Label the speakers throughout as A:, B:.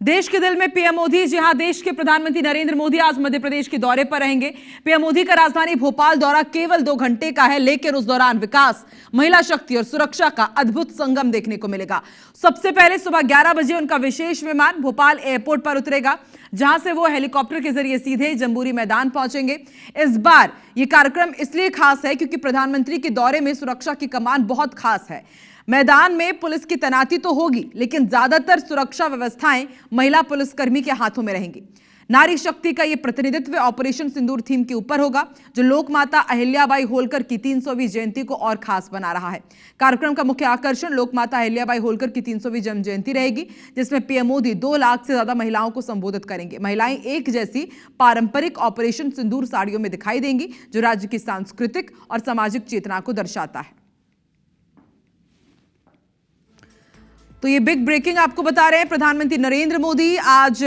A: देश के दिल में पीएम मोदी। जी हां, देश के प्रधानमंत्री नरेंद्र मोदी आज मध्य प्रदेश के दौरे पर रहेंगे। पीएम मोदी का राजधानी भोपाल दौरा केवल 2 घंटे का है, लेकिन उस दौरान विकास, महिला शक्ति और सुरक्षा का अद्भुत संगम देखने को मिलेगा। सबसे पहले सुबह 11 बजे उनका विशेष विमान भोपाल एयरपोर्ट पर उतरेगा, जहां से वो हेलीकॉप्टर के जरिए सीधे जंबूरी मैदान पहुंचेंगे। इस बार यह कार्यक्रम इसलिए खास है क्योंकि प्रधानमंत्री के दौरे में सुरक्षा की कमान बहुत खास है। मैदान में पुलिस की तैनाती तो होगी, लेकिन ज्यादातर सुरक्षा व्यवस्थाएं महिला पुलिसकर्मी के हाथों में रहेंगी। नारी शक्ति का यह प्रतिनिधित्व ऑपरेशन सिंदूर थीम के ऊपर होगा, जो लोकमाता अहिल्याबाई होलकर की 300वीं जयंती को और खास बना रहा है। कार्यक्रम का मुख्य आकर्षण लोकमाता अहिल्याबाई होलकर की 300वीं जन्म जयंती रहेगी, जिसमें पीएम मोदी 2 लाख से ज्यादा महिलाओं को संबोधित करेंगे। महिलाएं एक जैसी पारंपरिक ऑपरेशन सिंदूर साड़ियों में दिखाई देंगी, जो राज्य की सांस्कृतिक और सामाजिक चेतना को दर्शाता है। तो ये बिग ब्रेकिंग आपको बता रहे हैं। प्रधानमंत्री नरेंद्र मोदी आज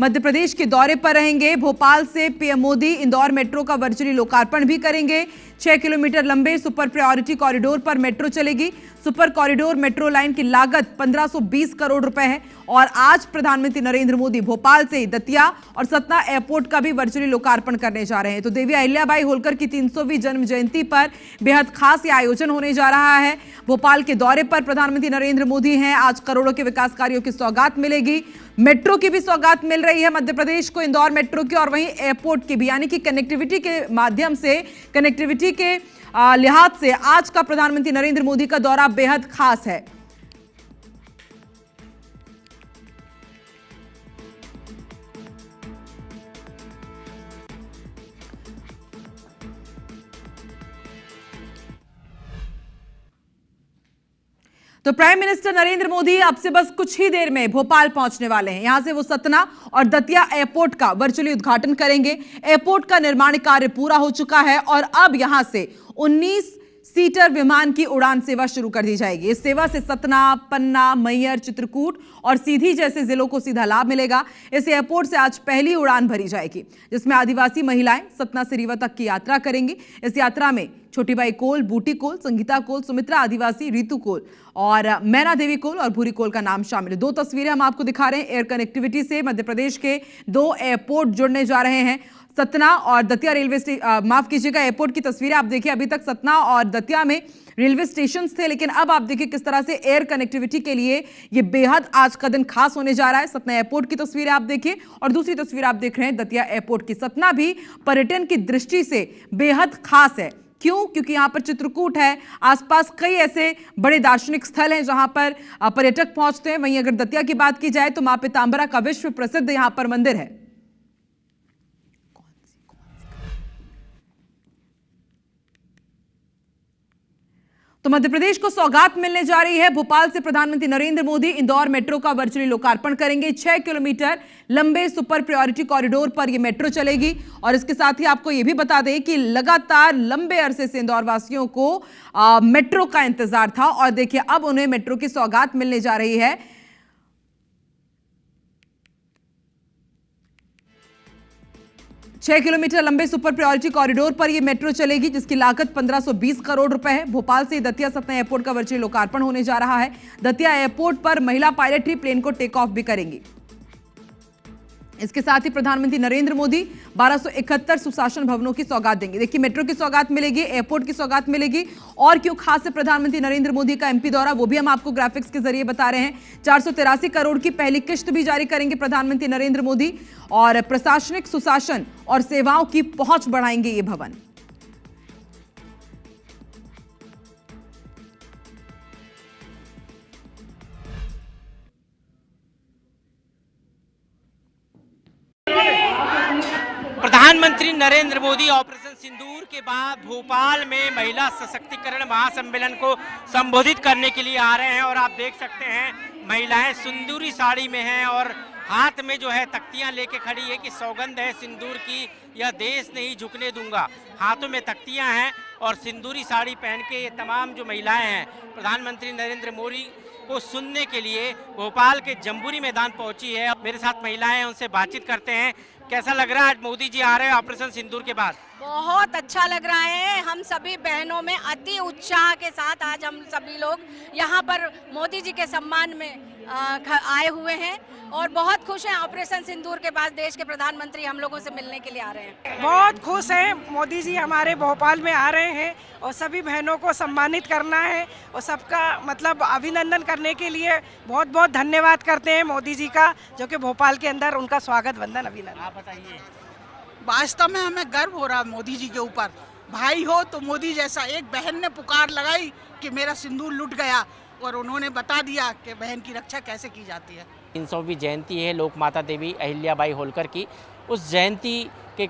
A: मध्य प्रदेश के दौरे पर रहेंगे। भोपाल से पीएम मोदी इंदौर मेट्रो का वर्चुअली लोकार्पण भी करेंगे। 6 किलोमीटर लंबे सुपर प्रायोरिटी कॉरिडोर पर मेट्रो चलेगी। सुपर कॉरिडोर मेट्रो लाइन की लागत 1520 करोड़ रुपए है। और आज प्रधानमंत्री नरेंद्र मोदी भोपाल से दतिया और सतना एयरपोर्ट का भी वर्चुअली लोकार्पण करने जा रहे हैं। तो देवी अहिल्याबाई होलकर की 300वीं जन्म जयंती पर बेहद खास ये आयोजन होने जा रहा है। भोपाल के दौरे पर प्रधानमंत्री नरेंद्र मोदी हैं। आज करोड़ों के विकास कार्यों की सौगात मिलेगी। मेट्रो की भी सौगात मिल रही है मध्य प्रदेश को, इंदौर मेट्रो की, और वहीं एयरपोर्ट की भी, यानी कि कनेक्टिविटी के माध्यम से, कनेक्टिविटी के लिहाज से आज का प्रधानमंत्री नरेंद्र मोदी का दौरा बेहद खास है। तो प्राइम मिनिस्टर नरेंद्र मोदी अब से बस कुछ ही देर में भोपाल पहुंचने वाले हैं। यहां से वो सतना और दतिया एयरपोर्ट का वर्चुअली उद्घाटन करेंगे। एयरपोर्ट का निर्माण कार्य पूरा हो चुका है और अब यहां से 19 सीटर विमान की उड़ान सेवा शुरू कर दी जाएगी। इस सेवा से सतना, पन्ना, मैहर, चित्रकूट और सीधी जैसे जिलों को सीधा लाभ मिलेगा। इस एयरपोर्ट से आज पहली उड़ान भरी जाएगी, जिसमें आदिवासी महिलाएं सतना से रीवा तक की यात्रा करेंगी। इस यात्रा में छोटीबाई कोल, बूटी कोल, संगीता कोल, सुमित्रा आदिवासी, रीतू कोल और मैना देवी कोल और भूरी कोल का नाम शामिल है। 2 तस्वीरें हम आपको दिखा रहे हैं। एयर कनेक्टिविटी से मध्य प्रदेश के 2 एयरपोर्ट जुड़ने जा रहे हैं। सतना और दतिया रेलवे माफ कीजिएगा, एयरपोर्ट की तस्वीरें आप देखिए। अभी तक सतना और दतिया में रेलवे स्टेशन थे, लेकिन अब आप देखिए किस तरह से एयर कनेक्टिविटी के लिए ये बेहद आज का दिन खास होने जा रहा है। सतना एयरपोर्ट की तस्वीरें आप देखिए और दूसरी तस्वीर आप देख रहे हैं दतिया एयरपोर्ट की। सतना भी पर्यटन की दृष्टि से बेहद खास है। क्यों? क्योंकि यहां पर चित्रकूट है, आसपास कई ऐसे बड़े दार्शनिक स्थल हैं जहां पर पर्यटक पहुंचते हैं। वहीं अगर दतिया की बात की जाए तो मां पीतांबरा का विश्व प्रसिद्ध यहां पर मंदिर है। तो मध्य प्रदेश को सौगात मिलने जा रही है। भोपाल से प्रधानमंत्री नरेंद्र मोदी इंदौर मेट्रो का वर्चुअली लोकार्पण करेंगे। 6 किलोमीटर लंबे सुपर प्रायोरिटी कॉरिडोर पर यह मेट्रो चलेगी। और इसके साथ ही आपको यह भी बता दें कि लगातार लंबे अरसे से इंदौर वासियों को मेट्रो का इंतजार था और देखिए अब उन्हें मेट्रो की सौगात मिलने जा रही है। 6 किलोमीटर लंबे सुपर प्रायोरिटी कॉरिडोर पर यह मेट्रो चलेगी, जिसकी लागत 1520 करोड़ रुपए है। भोपाल से दतिया सतना एयरपोर्ट का वर्चुअली लोकार्पण होने जा रहा है। दतिया एयरपोर्ट पर महिला पायलट ही प्लेन को टेक ऑफ भी करेंगी। इसके साथ ही प्रधानमंत्री नरेंद्र मोदी 1271 सुशासन भवनों की सौगात देंगे। देखिए, मेट्रो की सौगात मिलेगी, एयरपोर्ट की सौगात मिलेगी। और क्यों खास है प्रधानमंत्री नरेंद्र मोदी का एमपी दौरा, वो भी हम आपको ग्राफिक्स के जरिए बता रहे हैं। 483 करोड़ की पहली किश्त भी जारी करेंगे प्रधानमंत्री नरेंद्र मोदी और प्रशासनिक सुशासन और सेवाओं की पहुंच बढ़ाएंगे ये भवन।
B: प्रधानमंत्री नरेंद्र मोदी ऑपरेशन सिंदूर के बाद भोपाल में महिला सशक्तिकरण महासम्मेलन को संबोधित करने के लिए आ रहे हैं। और आप देख सकते हैं महिलाएं सिंदूरी साड़ी में हैं और हाथ में जो है तख्तियां लेके खड़ी है कि सौगंध है सिंदूर की, यह देश नहीं झुकने दूंगा। हाथों में तख्तियां हैं और सिंदूरी साड़ी पहन के ये तमाम जो महिलाएं हैं प्रधानमंत्री नरेंद्र मोदी को सुनने के लिए भोपाल के जंबूरी मैदान पहुंची है। मेरे साथ महिलाएं हैं, उनसे बातचीत करते हैं। कैसा लग रहा है आज मोदी जी आ रहे हैं ऑपरेशन सिंदूर के बाद?
C: बहुत अच्छा लग रहा है। हम सभी बहनों में अति उत्साह के साथ आज हम सभी लोग यहाँ पर मोदी जी के सम्मान में आए हुए हैं और बहुत खुश हैं। ऑपरेशन सिंदूर के बाद देश के प्रधानमंत्री हम लोगों से मिलने के लिए आ रहे हैं।
D: बहुत खुश हैं, मोदी जी हमारे भोपाल में आ रहे हैं और सभी बहनों को सम्मानित करना है और सबका मतलब अभिनंदन करने के लिए बहुत बहुत धन्यवाद करते हैं मोदी जी का, जो कि भोपाल के अंदर उनका स्वागत वंदन अभिनंदन।
B: आप बताइए।
E: वास्तव में हमें गर्व हो रहा है मोदी जी के ऊपर। भाई हो तो मोदी जैसा, एक बहन ने पुकार लगाई कि मेरा सिंदूर लुट गया और उन्होंने बता दिया कि बहन की रक्षा कैसे की जाती है।
B: 300वीं जयंती है लोक माता देवी अहिल्याबाई होलकर की। उस जयंती के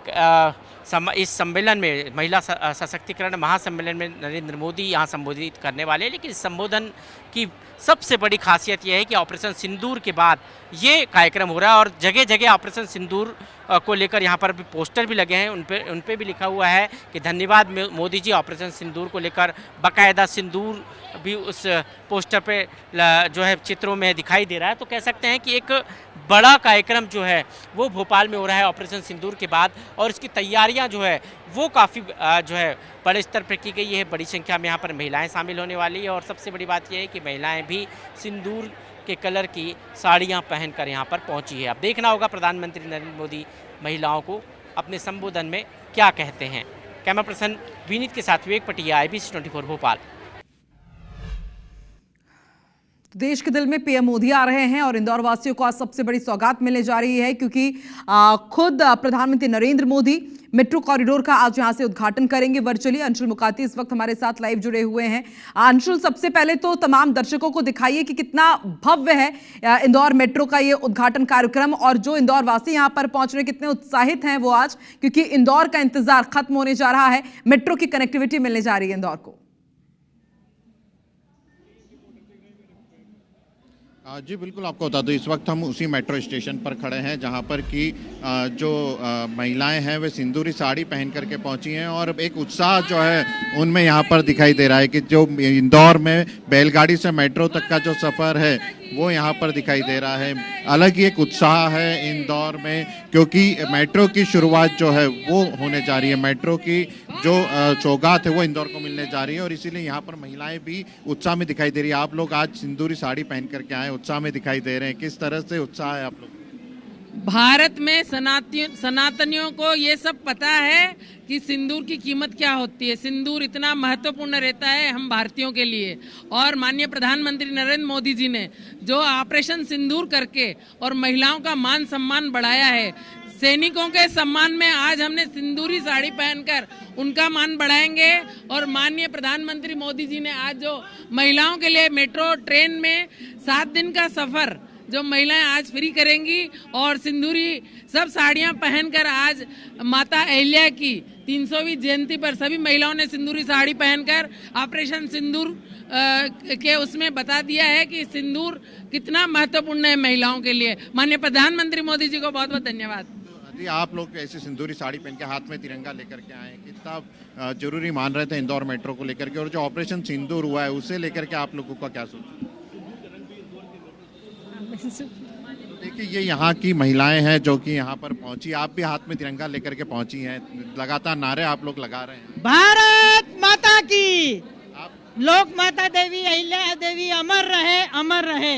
B: इस सम्मेलन में, महिला सशक्तिकरण महासम्मेलन में नरेंद्र मोदी यहाँ संबोधित करने वाले हैं। लेकिन इस संबोधन की सबसे बड़ी खासियत यह है कि ऑपरेशन सिंदूर के बाद ये कार्यक्रम हो रहा है और जगह जगह ऑपरेशन सिंदूर को लेकर यहाँ पर भी पोस्टर भी लगे हैं। उन पे भी लिखा हुआ है कि धन्यवाद मोदी जी। ऑपरेशन सिंदूर को लेकर बाकायदा सिंदूर भी उस पोस्टर पे जो है चित्रों में दिखाई दे रहा है। तो कह सकते हैं कि एक बड़ा कार्यक्रम जो है वो भोपाल में हो रहा है ऑपरेशन सिंदूर के बाद, और इसकी तैयारियां जो है वो काफ़ी जो है बड़े स्तर पर की गई है। बड़ी संख्या में यहाँ पर महिलाएं शामिल होने वाली है और सबसे बड़ी बात यह है कि महिलाएं भी सिंदूर के कलर की साड़ियाँ पहनकर यहाँ पर पहुँची है। अब देखना होगा प्रधानमंत्री नरेंद्र मोदी महिलाओं को अपने संबोधन में क्या कहते हैं। कैमरा पर्सन विनीत के साथ विवेक पटिया, IBC 24 भोपाल।
A: देश के दिल में पीएम मोदी आ रहे हैं और इंदौर वासियों को आज सबसे बड़ी सौगात मिलने जा रही है, क्योंकि खुद प्रधानमंत्री नरेंद्र मोदी मेट्रो कॉरिडोर का आज यहां से उद्घाटन करेंगे वर्चुअली। अंशुल मुकाती इस वक्त हमारे साथ लाइव जुड़े हुए हैं। अंशुल, सबसे पहले तो तमाम दर्शकों को दिखाइए कि कितना भव्य है इंदौर मेट्रो का ये उद्घाटन कार्यक्रम, और जो इंदौर वासी यहां पर पहुंच रहे कितने उत्साहित हैं वो आज, क्योंकि इंदौर का इंतजार खत्म होने जा रहा है, मेट्रो की कनेक्टिविटी मिलने जा रही है इंदौर को।
F: जी बिल्कुल, आपको बता दूं इस वक्त हम उसी मेट्रो स्टेशन पर खड़े हैं जहां पर कि जो महिलाएं हैं वे सिंदूरी साड़ी पहन करके पहुंची हैं और एक उत्साह जो है उनमें यहां पर दिखाई दे रहा है कि जो इंदौर में बैलगाड़ी से मेट्रो तक का जो सफ़र है वो यहां पर दिखाई दे रहा है। अलग ही एक उत्साह है इंदौर में, क्योंकि मेट्रो की शुरुआत जो है वो होने जा रही है। मेट्रो की जो सौगात है वो इंदौर को मिलने जा रही है और इसीलिए यहाँ पर महिलाएं भी उत्साह में दिखाई दे रही है। आप लोग आज सिंदूरी साड़ी पहन करके आए, उत्साह में दिखाई दे रहे हैं, किस तरह से उत्साह है आप लोग?
G: भारत में सनातनियों को ये सब पता है कि सिंदूर की कीमत क्या होती है। सिंदूर इतना महत्वपूर्ण रहता है हम भारतीयों के लिए, और माननीय प्रधानमंत्री नरेंद्र मोदी जी ने जो ऑपरेशन सिंदूर करके और महिलाओं का मान सम्मान बढ़ाया है, सैनिकों के सम्मान में आज हमने सिंदूरी साड़ी पहनकर उनका मान बढ़ाएंगे। और माननीय प्रधानमंत्री मोदी जी ने आज जो महिलाओं के लिए मेट्रो ट्रेन में 7 दिन का सफर जो महिलाएं आज फ्री करेंगी और सिंदूरी सब साड़ियां पहनकर आज माता अहिल्या की 300वीं जयंती पर सभी महिलाओं ने सिंदूरी साड़ी पहनकर ऑपरेशन सिंदूर के उसमें बता दिया है कि सिंदूर कितना महत्वपूर्ण है महिलाओं के लिए। माननीय प्रधानमंत्री मोदी जी को बहुत बहुत धन्यवाद।
F: आप लोग ऐसे सिंदूरी साड़ी पहन के हाथ में तिरंगा लेकर के आए, कितना जरूरी मान रहे थे इंदौर मेट्रो को लेकर के, और जो ऑपरेशन सिंदूर हुआ है उसे लेकर के आप लोगों का क्या सोच? देखिए ये यहाँ की महिलाएं हैं जो कि यहाँ पर पहुंची, आप भी हाथ में तिरंगा लेकर के पहुंची हैं, लगातार नारे आप लोग लगा रहे हैं।
H: भारत माता की, लोक माता देवी अहिल्या देवी अमर रहे, अमर रहे।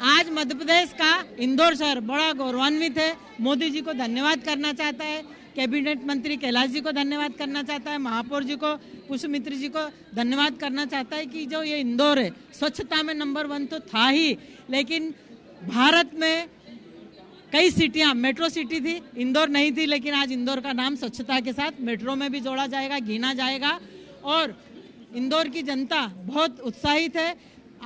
H: आज मध्य प्रदेश का इंदौर शहर बड़ा गौरवान्वित है। मोदी जी को धन्यवाद करना चाहता है, कैबिनेट मंत्री कैलाश जी को धन्यवाद करना चाहता है, महापौर जी को, पुष्प मित्र जी को धन्यवाद करना चाहता है कि जो ये इंदौर है स्वच्छता में नंबर 1 तो था ही, लेकिन भारत में कई सिटियां मेट्रो सिटी थी, इंदौर नहीं थी, लेकिन आज इंदौर का नाम स्वच्छता के साथ मेट्रो में भी जोड़ा जाएगा, गिना जाएगा। और इंदौर की जनता बहुत उत्साहित है।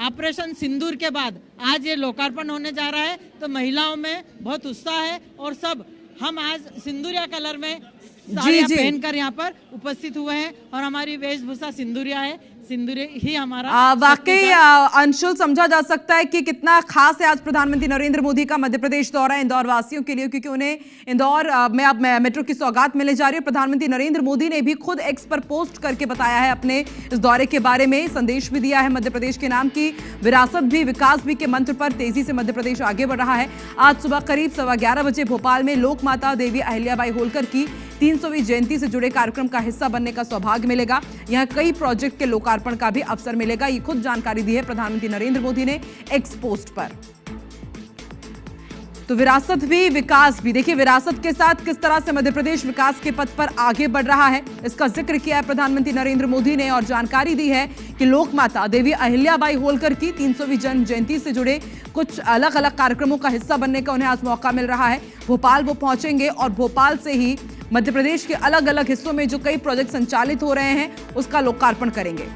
H: ऑपरेशन सिंदूर के बाद आज ये लोकार्पण होने जा रहा है, तो महिलाओं में बहुत उत्साह है और सब हम आज सिंदूरिया कलर में साड़ियां पहनकर यहाँ पर उपस्थित हुए हैं और हमारी वेशभूषा सिंदूरिया है, सिंदूर ही हमारा।
A: वाकई अंशुल, समझा जा सकता है कि कितना खास है आज प्रधानमंत्री नरेंद्र मोदी का मध्य प्रदेश दौरा इंदौर वासियों के लिए, क्योंकि उन्हें इंदौर में अब मेट्रो की सौगात मिलने जा रही है। प्रधानमंत्री नरेंद्र मोदी ने भी खुद एक्स पर पोस्ट करके बताया है अपने इस दौरे के बारे में, संदेश भी दिया है मध्य प्रदेश के नाम की विरासत भी विकास भी के मंत्र पर तेजी से मध्य प्रदेश आगे बढ़ रहा है। आज सुबह करीब 11:15 बजे भोपाल में लोक माता देवी अहिल्याबाई होलकर की 300वीं जयंती से जुड़े कार्यक्रम का हिस्सा बनने का सौभाग्य मिलेगा। यहां कई प्रोजेक्ट के लोकार्पण का भी अवसर मिलेगा। ये खुद जानकारी दी है प्रधानमंत्री नरेंद्र मोदी ने एक्स पोस्ट पर। तो विरासत भी विकास भी, देखिए विरासत के साथ किस तरह से मध्य प्रदेश विकास के पथ पर आगे बढ़ रहा है, इसका जिक्र किया है प्रधानमंत्री नरेंद्र मोदी ने और जानकारी दी है कि लोक माता देवी अहिल्याबाई होलकर की 300वीं जन्म जयंती से जुड़े कुछ अलग अलग कार्यक्रमों का हिस्सा बनने का उन्हें आज मौका मिल रहा है। भोपाल वो पहुंचेंगे और भोपाल से ही मध्य प्रदेश के अलग अलग हिस्सों में जो कई प्रोजेक्ट संचालित हो रहे हैं उसका लोकार्पण करेंगे।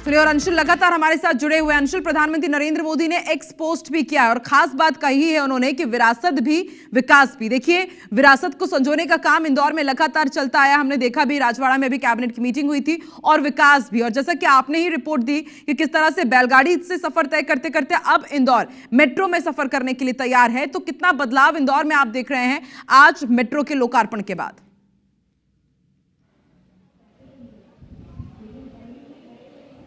A: चलिए, और अंशुल लगातार हमारे साथ जुड़े हुए। अंशुल, प्रधानमंत्री नरेंद्र मोदी ने एक्स पोस्ट भी किया है और खास बात कही है उन्होंने कि विरासत भी विकास भी। देखिए, विरासत को संजोने का काम इंदौर में लगातार चलता आया, हमने देखा भी राजवाड़ा में भी कैबिनेट की मीटिंग हुई थी, और विकास भी। और जैसा कि आपने ही रिपोर्ट दी कि किस तरह से बैलगाड़ी से सफर तय करते करते अब इंदौर मेट्रो में सफर करने के लिए तैयार है, तो कितना बदलाव इंदौर में आप देख रहे हैं आज मेट्रो के लोकार्पण के बाद?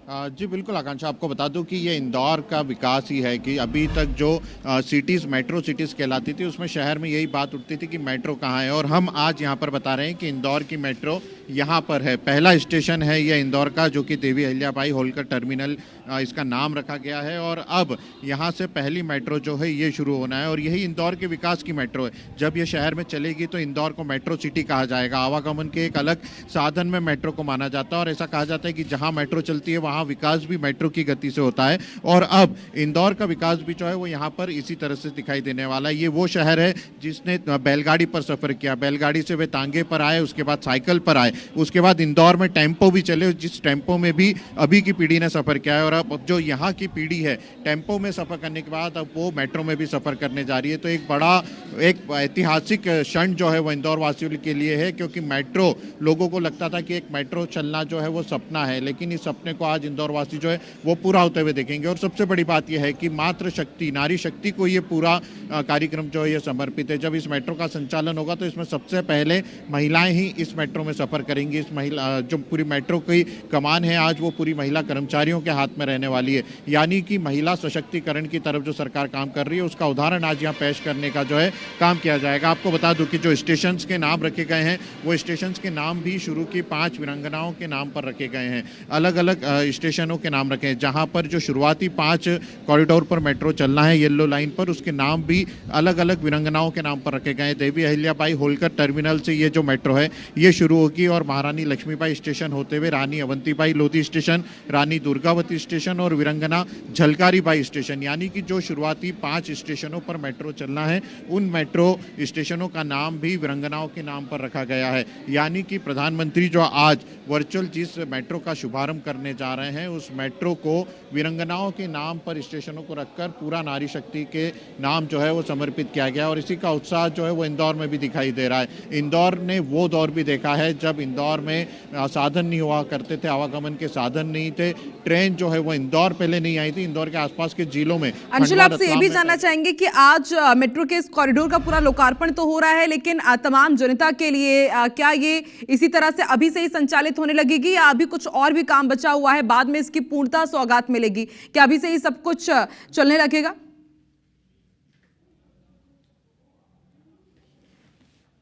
F: जी बिल्कुल आकांक्षा, आपको बता दूं कि ये इंदौर का विकास ही है कि अभी तक जो सिटीज़ मेट्रो सिटीज़ कहलाती थी उसमें शहर में यही बात उठती थी कि मेट्रो कहाँ है, और हम आज यहाँ पर बता रहे हैं कि इंदौर की मेट्रो यहाँ पर है। पहला स्टेशन है ये इंदौर का, जो कि देवी अहिल्याबाई होलकर टर्मिनल इसका नाम रखा गया है, और अब यहाँ से पहली मेट्रो जो है ये शुरू होना है, और यही इंदौर के विकास की मेट्रो है। जब ये शहर में चलेगी तो इंदौर को मेट्रो सिटी कहा जाएगा। आवागमन के एक अलग साधन में मेट्रो को माना जाता है, और ऐसा कहा जाता है कि जहाँ मेट्रो चलती है वहाँ विकास भी मेट्रो की गति से होता है, और अब इंदौर का विकास भी जो है वो यहाँ पर इसी तरह से दिखाई देने वाला है। ये वो शहर है जिसने बैलगाड़ी पर सफर किया, बैलगाड़ी से वे तांगे पर आए, उसके बाद साइकिल पर आए, उसके बाद इंदौर में टेम्पो भी चले, जिस टेम्पो में भी अभी की पीढ़ी ने सफर किया है, और अब जो यहाँ की पीढ़ी है टेम्पो में सफर करने के बाद अब वो मेट्रो में भी सफर करने जा रही है। तो एक बड़ा एक ऐतिहासिक क्षण जो है वो इंदौर वासियों के लिए है, क्योंकि मेट्रो, लोगों को लगता था कि एक मेट्रो चलना जो है वो सपना है, लेकिन इस सपने को आज इंदौर वासी जो है वो पूरा होते हुए देखेंगे। और सबसे बड़ी बात यह है कि मातृ शक्ति, नारी शक्ति को ये पूरा कार्यक्रम जो है ये समर्पित है। जब इस मेट्रो का संचालन होगा तो इसमें सबसे पहले महिलाएं ही इस मेट्रो में सफर करेंगी। इस महिला जो पूरी मेट्रो की कमान है आज वो पूरी महिला कर्मचारियों के हाथ में रहने वाली है, यानी कि महिला सशक्तिकरण की तरफ जो सरकार काम कर रही है उसका उदाहरण आज यहाँ पेश करने का जो है काम किया जाएगा। आपको बता दूं कि जो स्टेशन के नाम रखे गए हैं वो स्टेशन के नाम भी शुरू की 5 वीरांगनाओं के नाम पर रखे गए हैं। अलग अलग स्टेशनों के नाम रखे हैं, जहां पर जो शुरुआती 5 कॉरिडोर पर मेट्रो चलना है येलो लाइन पर, उसके नाम भी अलग अलग वीरांगनाओं के नाम पर रखे गए हैं। देवी अहिल्याबाई होलकर टर्मिनल से ये जो मेट्रो है ये शुरू होगी और महारानी लक्ष्मीबाई स्टेशन होते हुए रानी अवंतीबाई लोधी स्टेशन, रानी दुर्गावती स्टेशन और वीरांगना झलकारीबाई स्टेशन, यानी कि जो शुरुआती 5 स्टेशनों पर मेट्रो चलना है उन मेट्रो स्टेशनों का नाम भी वीरांगनाओं के नाम पर रखा गया है। यानी कि प्रधानमंत्री जो आज वर्चुअल जिस मेट्रो का शुभारंभ करने जा रहे हैं उस मेट्रो को वीरांगनाओं के नाम पर स्टेशनों को रखकर पूरा नारी शक्ति के नाम जो है वो समर्पित किया गया, और इसी का उत्साह जो है वो इंदौर में भी दिखाई दे रहा है। इंदौर ने वो दौर भी देखा है जब इंदौर में साधन नहीं हुआ करते थे, आवागमन के साधन नहीं थे, ट्रेन जो है वो इंदौर पहले नहीं आई थी, इंदौर के आसपास के जिलों में।
A: अंशुल, आपसे ये भी जानना चाहेंगे कि आज मेट्रो के इस कॉरिडोर का पूरा लोकार्पण तो हो रहा है, लेकिन तमाम जनता के लिए क्या ये इसी तरह से अभी से ही संचालित होने लगेगी या अभी कुछ और भी काम बचा हुआ है, बाद में इसकी पूर्णता सौगात मिलेगी? क्या अभी से ही सब कुछ चलने लगेगा?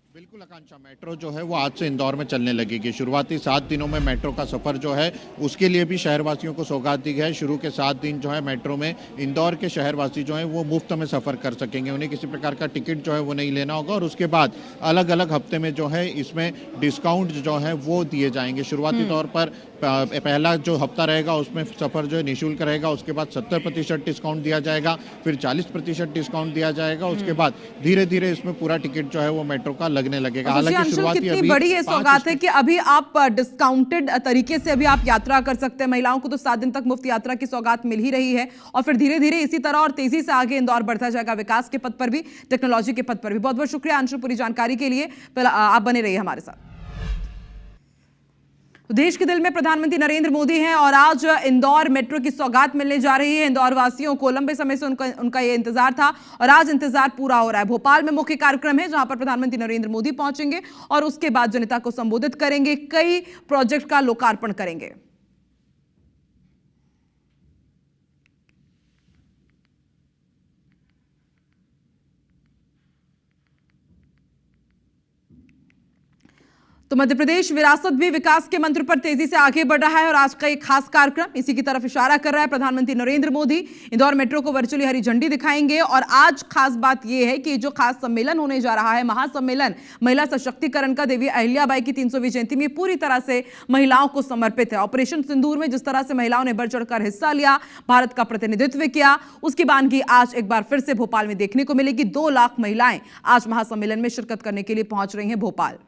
F: बिल्कुल आकांक्षा, मेट्रो जो है वो आज से इंदौर में चलने लगेगी। शुरुआती 7 दिनों में मेट्रो का सफर जो है उसके लिए भी शहरवासियों को सौगात दी गई है। शुरू के 7 दिन जो है मेट्रो में इंदौर के शहरवासी जो है वो मुफ्त में सफर कर सकेंगे, उन्हें किसी प्रकार का टिकट जो है वो नहीं लेना होगा, और उसके बाद अलग अलग हफ्ते में जो है इसमें डिस्काउंट जो है वो दिए जाएंगे। शुरुआती तौर पर पहला जो हफ्ता रहेगा उसमें सफर जो है निःशुल्क रहेगा, उसके बाद 70% डिस्काउंट दिया जाएगा, फिर 40% डिस्काउंट दिया जाएगा, उसके बाद धीरे धीरे इसमें पूरा टिकट जो है वो मेट्रो का लगने लगेगा। हालांकि शुरुआती
A: कितनी बड़ी ये सौगात है कि अभी आप डिस्काउंटेड तरीके से अभी आप यात्रा कर सकते हैं। महिलाओं को तो 7 दिन तक मुफ्त यात्रा की सौगात मिल ही रही है, और फिर धीरे धीरे इसी तरह और तेजी से आगे इंदौर बढ़ता जाएगा, विकास के पथ पर भी, टेक्नोलॉजी के पथ पर भी। बहुत बहुत शुक्रिया अंशु पूरी जानकारी के लिए, आप बने रहिए हमारे साथ। देश के दिल में प्रधानमंत्री नरेंद्र मोदी हैं और आज इंदौर मेट्रो की सौगात मिलने जा रही है। इंदौर वासियों को लंबे समय से उनका ये इंतजार था और आज इंतजार पूरा हो रहा है। भोपाल में मुख्य कार्यक्रम है जहां पर प्रधानमंत्री नरेंद्र मोदी पहुंचेंगे और उसके बाद जनता को संबोधित करेंगे, कई प्रोजेक्ट का लोकार्पण करेंगे। तो मध्य प्रदेश विरासत भी विकास के मंत्र पर तेजी से आगे बढ़ रहा है और आज का एक खास कार्यक्रम इसी की तरफ इशारा कर रहा है। प्रधानमंत्री नरेंद्र मोदी इंदौर मेट्रो को वर्चुअली हरी झंडी दिखाएंगे और आज खास बात यह है कि जो खास सम्मेलन होने जा रहा है, महासम्मेलन महिला सशक्तिकरण का, देवी अहिल्याबाई की 300वीं जयंती में पूरी तरह से महिलाओं को समर्पित है। ऑपरेशन सिंदूर में जिस तरह से महिलाओं ने बढ़ चढ़कर हिस्सा लिया, भारत का प्रतिनिधित्व किया, उसकी वानगी आज एक बार फिर से भोपाल में देखने को मिलेगी। 2 लाख महिलाएं आज महासम्मेलन में शिरकत करने के लिए पहुंच रही हैं भोपाल।